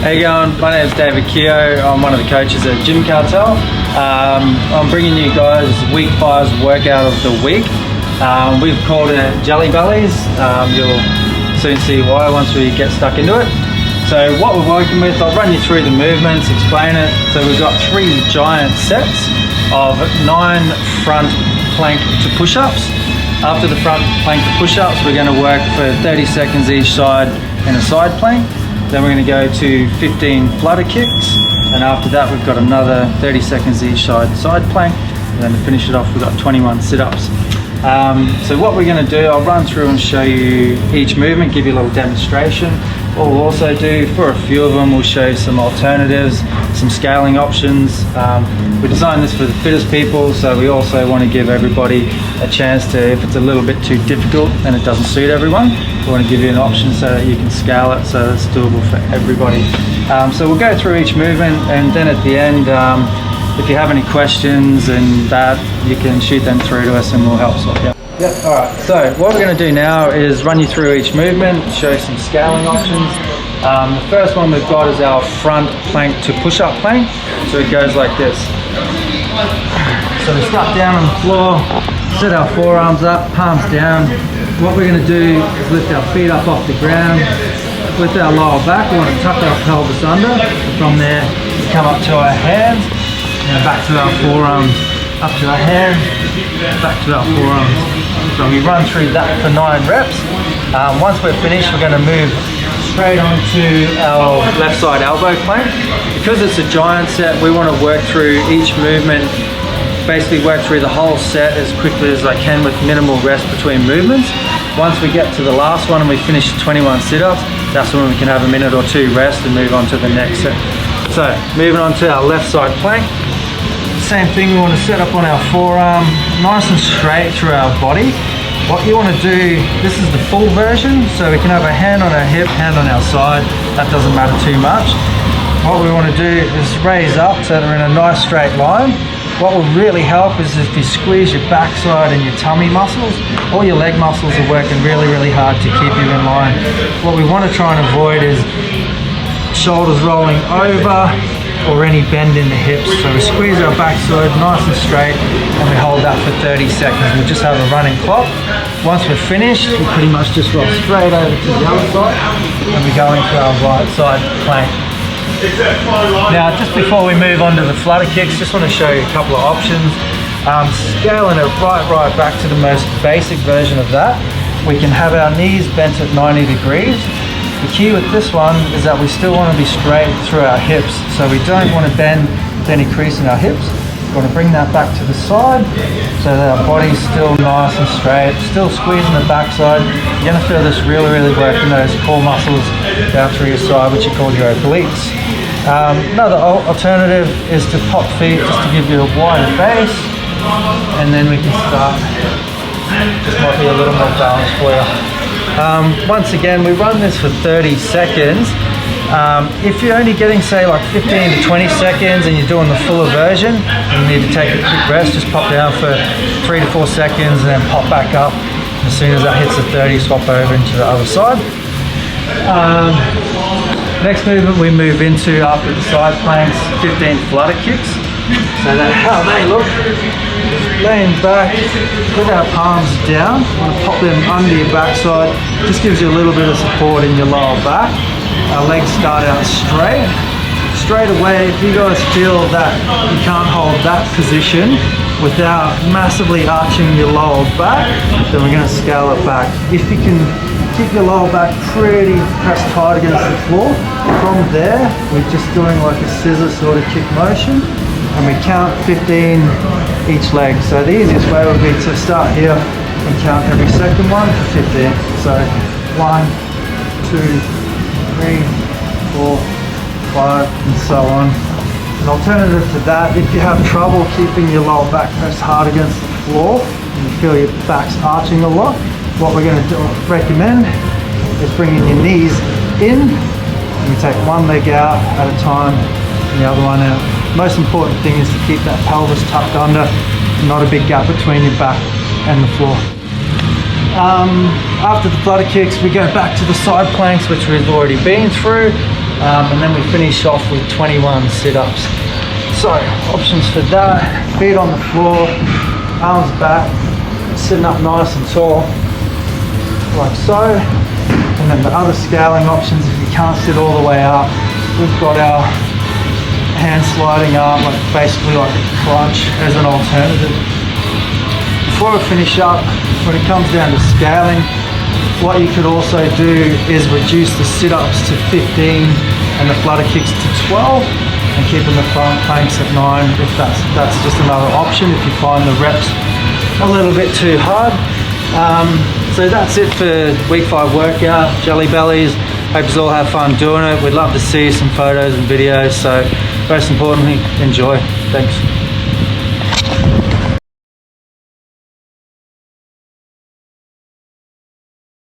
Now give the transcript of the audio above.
How you going? My name is David Keogh. I'm one of the coaches at Gym Cartel. I'm bringing you guys week 5's workout of the week. We've called it Jelly Bellies. You'll soon see why once we get stuck into it. So what we're working with, I'll run you through the movements, explain it. So we've got 3 giant sets of 9 front plank to push-ups. After the front plank to push-ups, we're going to work for 30 seconds each side in a side plank. Then we're going to go to 15 flutter kicks, and after that we've got another 30 seconds each side plank, and then to finish it off we've got 21 sit-ups. So what we're going to do, I'll run through and show you each movement, give you a little demonstration. What we'll also do, for a few of them, we'll show you some alternatives, some scaling options. We designed this for the fittest people, so we also want to give everybody a chance to, if it's a little bit too difficult and it doesn't suit everyone, we want to give you an option so that you can scale it so it's doable for everybody. So we'll go through each movement, and then at the end, if you have any questions and that, you can shoot them through to us and we'll help sort you out. Yep, alright, so what we're going to do now is run you through each movement, show you some scaling options. The first one we've got is our front plank to push-up plank. So it goes like this. So we start down on the floor, set our forearms up, palms down. What we're going to do is lift our feet up off the ground. With our lower back, we want to tuck our pelvis under. From there, we come up to our hands, and back to our forearms, up to our hands, back to our forearms. So we run through that for 9 reps. Once we're finished, we're going to move straight onto our left side elbow plank. Because it's a giant set, we want to work through each movement, basically work through the whole set as quickly as I can with minimal rest between movements. Once we get to the last one and we finish 21 sit-ups, that's when we can have a minute or 2 rest and move on to the next set. So moving on to our left side plank. Same thing, we want to set up on our forearm, nice and straight through our body. What you want to do, this is the full version, so we can have a hand on our hip, hand on our side, that doesn't matter too much. What we want to do is raise up so that we're in a nice straight line. What will really help is if you squeeze your backside and your tummy muscles, all your leg muscles are working really, really hard to keep you in line. What we want to try and avoid is shoulders rolling over, or any bend in the hips. So we squeeze our backside nice and straight and we hold that for 30 seconds. We'll just have a running clock. Once we're finished, we pretty much just roll straight over to the other side and we go into our right side plank. Now, just before we move on to the flutter kicks, just want to show you a couple of options. Scaling it right back to the most basic version of that. We can have our knees bent at 90 degrees. The key with this one is that we still want to be straight through our hips, so we don't want to bend with any crease in our hips. We want to bring that back to the side so that our body's still nice and straight, still squeezing the backside. You're going to feel this really working those core muscles down through your side, which are called your obliques. Another alternative is to pop feet just to give you a wider base, and then we can start. This might be a little more balance for you. Once again, we run this for 30 seconds. If you're only getting, say, like 15 to 20 seconds and you're doing the fuller version and you need to take a quick rest, just pop down for 3 to 4 seconds and then pop back up. As soon as that hits the 30, swap over into the other side. Next movement we move into after the side planks, 15 flutter kicks. So that's how they look. Laying back with our palms down, you want to pop them under your backside. Just gives you a little bit of support in your lower back. Our legs start out straight. Straight away, if you guys feel that you can't hold that position without massively arching your lower back, then we're going to scale it back. If you can keep your lower back pretty pressed tight against the floor, from there we're just doing like a scissor sort of kick motion. And we count 15 each leg. So the easiest way would be to start here and count every second one for 15. So 1, 2, 3, 4, 5, and so on. An alternative to that, if you have trouble keeping your lower back pressed hard against the floor and you feel your back's arching a lot, what we're going to recommend is bringing your knees in, and we take one leg out at a time and the other one out. Most important thing is to keep that pelvis tucked under, not a big gap between your back and the floor. After the flutter kicks, we go back to the side planks, which we've already been through. and then we finish off with 21 sit-ups. So options for that: feet on the floor, arms back, sitting up nice and tall, like so. And then the other scaling options, if you can't sit all the way up, we've got our hand sliding arm, like basically like a crunch as an alternative. Before I finish up, when it comes down to scaling, what you could also do is reduce the sit-ups to 15 and the flutter kicks to 12, and keeping the front planks at 9 if that's just another option if you find the reps a little bit too hard. So that's it for week 5 workout, Jelly Bellies. Hope you all have fun doing it. We'd love to see some photos and videos, so most importantly, enjoy. Thanks.